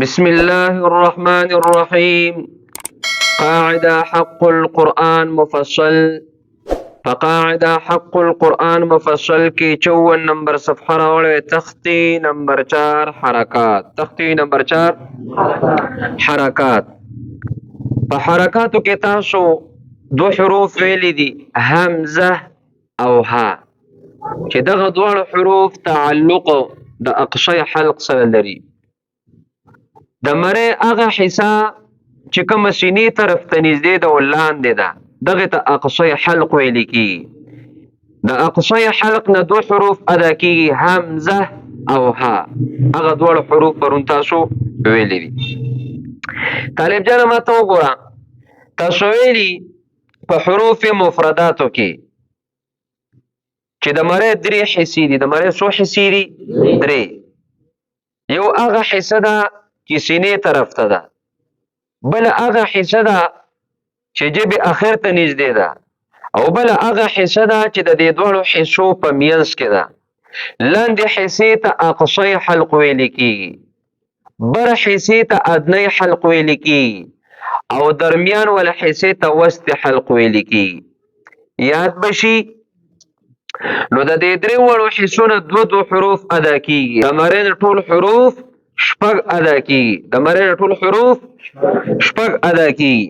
بسم الله الرحمن الرحيم. قاعدة حق القرآن مفصل. فقاعدة حق القرآن مفصل کی 54 نمبر صفحه راوړې. تختی نمبر 4 حرکات. تختی نمبر 4 حرکات. په حرکاتو کې تاسو دو حروف ویلي دي، همزه او ها، چې دغه دواړه حروف تعلق د اقصی حلق سره لري. د مرې هغه حصہ چې کومه سینې طرف ته نږدې ده او لاندې ده، دغه ته اقصی حلق ویل کېږي. د اقصی حلق نه دو حروف ادا کېږي، همزه او ها. هغه دواړه حروف پرون تاسو ویلي دي. طالب جان ما ته وګوره، تاسو ویلي په حروف مفرداتو کې چې د مرې درې حصې دي. د مرې څو حصې دي؟ درې. یو هغه حصه ده چې سینې طرف ته ده، بل هغه حصه ده چې جبې اخر ته نږدې ده، او بل هغه حصه ده چې د دې دواړو حصو په منځ کې ده. لاندې حصې ته اقصی حلق ویل کېږي، بر حصې ته ادنی حلق ویل کېږي، او درمیان ول حصې ته وسط حلق ویل کېږي. یاد بشي. نو د دې درې وړو حصو نه دو حروف ادا کېږي. د مرې ټول حروف شپږ ادا کېږي. د مرې ټول حروف شپږ ادا کېږي.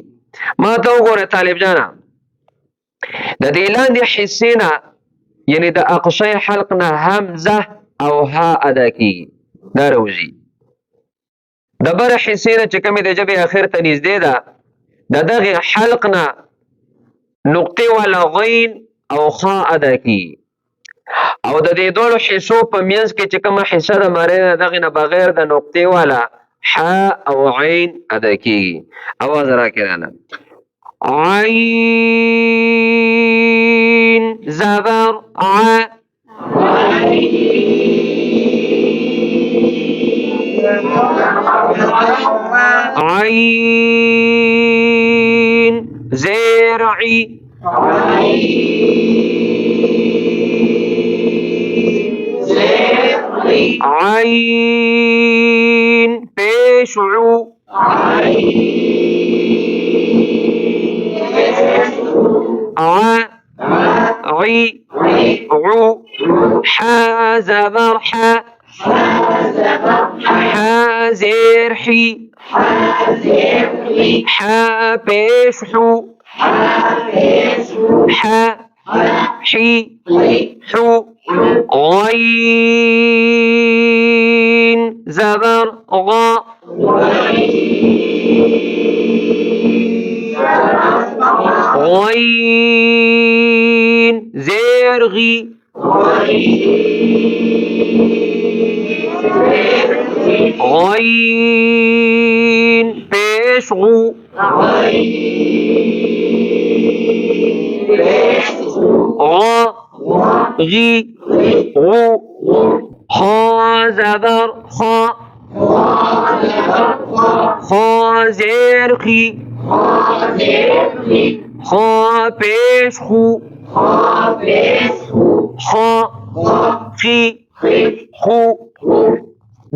ما ته وګوره طالب جانا، د دې لاندې حصې نه یعنی د اقصی حلق نه همزه او ها ادا کېږي، دا روزي. د بر حصې نه چې کومې د ژبې اخر ته نږدې ده، د دغې حلق نه نقطې والا غین او خا ادا کېږي، او د دې دواړو حصو په منځ کې چې کومه حصه د مرې ده، دغې نه بغیر د نقطې والا ح او عین ادا کېږي. اواز راکړه نه. عین زبر ع. عین زرعی. عین پیشعو. عی عو. ح زبر ح. ح زر حی. ح پیشحو. ح حی حو. غین زبر غا. غین زرغی. غین پیشغو. غا غی غو. خا زبر خا. خا زرخی. خا پیشخو. خا خی خو.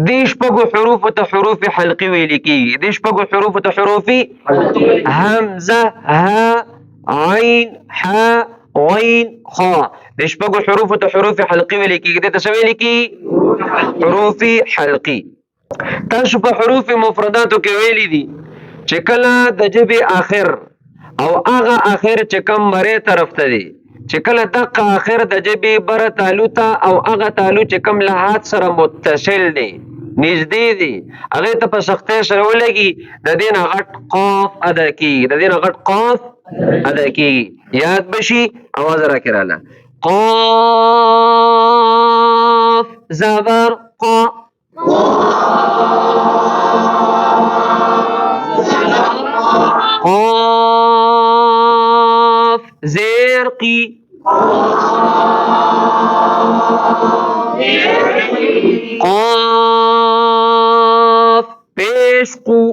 دې شپږو حروفو ته حروف حلقي ویل کېږي. دې شپږو حروفو ته حروف همزه ها عین ح غین خا. دې شپږو حروفو ته حروف حلقي ویل کېږي. دې ته څه ویل کېږي؟ حروف حلقي. تاسو په حروف مفرداتو کې ویلي دي چې کله د ژبې آخر او هغه آخر چې کوم مرې طرف ته دی، چې کله دغه آخر د ژبې بره تالو ته او هغه تالو چې کوم له حد سره متصل دی، نږدې دی، هغې ته په سختۍ سره ولګي، د دې نه غټ قاف ادا کېږي. د دې نه غټ قاف ادا کېږي. یاد بشي. اواز راکړه راله. قاف زبر قا. قاف زرقی. قاف پیشقو.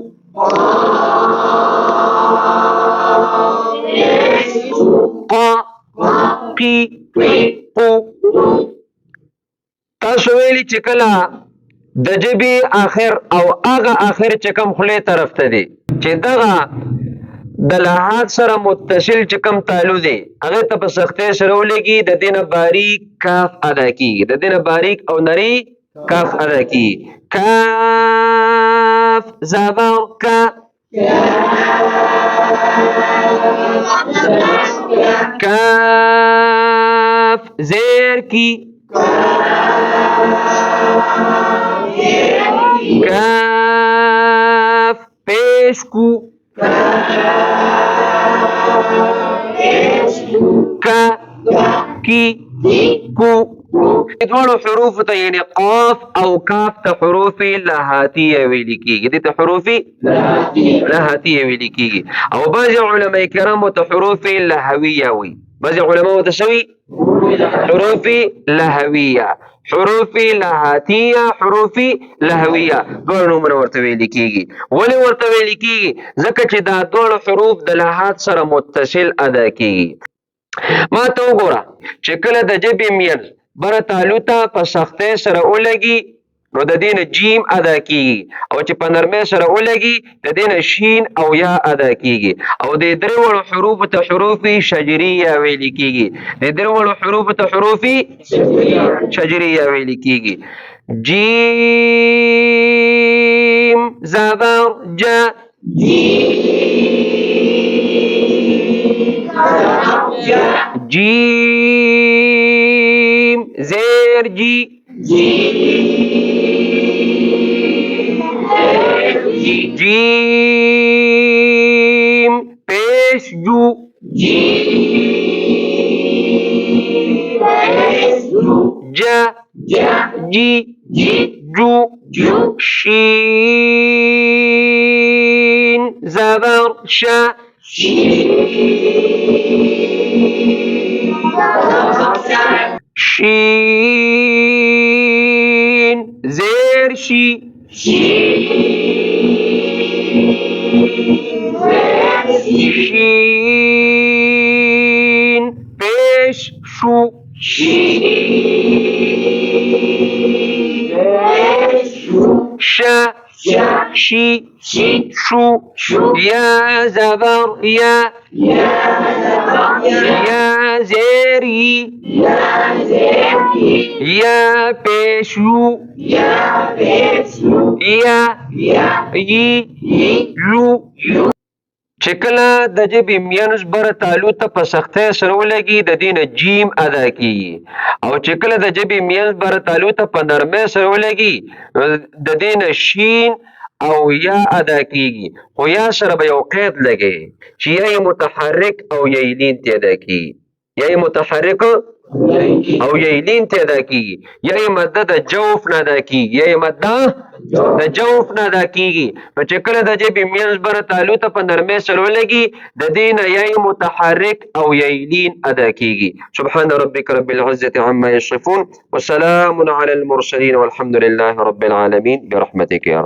قا قی قو. تاسو ویلي چې کله د ژبې آخر او هغه آخر چې کوم خولې طرف ته دی چې دغه د لحاظ سره متصل چې کوم تعلق دی هغه ته په سختۍ سره ولګي د دینه باریک کاف ادا کیږي د دینه باریک او نری کاف ادا کیږي کاف زبر کا کاف زیر کی کاف پیش کو کا کی کو دوړو حروف ته یعنی قاف او کاف ته حروف لهاتیه ویل کیږي دي ته حروف لهاتیه ویل کیږي او بعض علماء کرام ته حروف لهویه وي بعض علماء ته شوي حروف لهویه حروف لهاتیه حروف لهویه دوه نومونه ورته ویل کیږي ولې ورته ویل کیږي ځکه چې دا دوه حروف د لحاظ سره متصل ادا کیږي ما ته وګوره چې کله د ژبې منځ بره تعلق ته په سختۍ سره ولګي نو د دې نه جیم ادا کیږي او چې په نرمۍ سره ولګي د دې نه شین او یا ادا کیږي او د درې وړو حروف ته حروف شجریه ویل کیږي د درې وړو حروف ته حروف شجریه ویل کیږي جیم زبر جا جیم زیر جی جیم پیش جو جا جی جو شین زبر شا شین زیر شی شین پیش شو شا شی شو یا زبر یا زیری یا پیشو یا یی یو چې کله د ژبې منځ بره تعلق ته په سختۍ سره ولګي د دې نه جیم ادا کیږي او چې کله د ژبې منځ بره تعلق ته په نرمۍ سره ولګي د دې نه شین او یا ادا کیږي خو یا سره به یو قید لګي چې یا متحرک او یا لین ته ادا کیږي یا متحرک او یا لین ته ادا کیږي یا ماده د جوف نه ادا کیږي یا ماده د جوف نه ادا کیږي په چې کله د ژبې منځ بره تعلق ته په نرمۍ سره ولګي د دې نه یا متحرک او یا لین ادا کیږي سبحان ربک رب العزة عما یصفون وسلام علی المرسلین والحمد لله رب العالمین برحمتک یا رب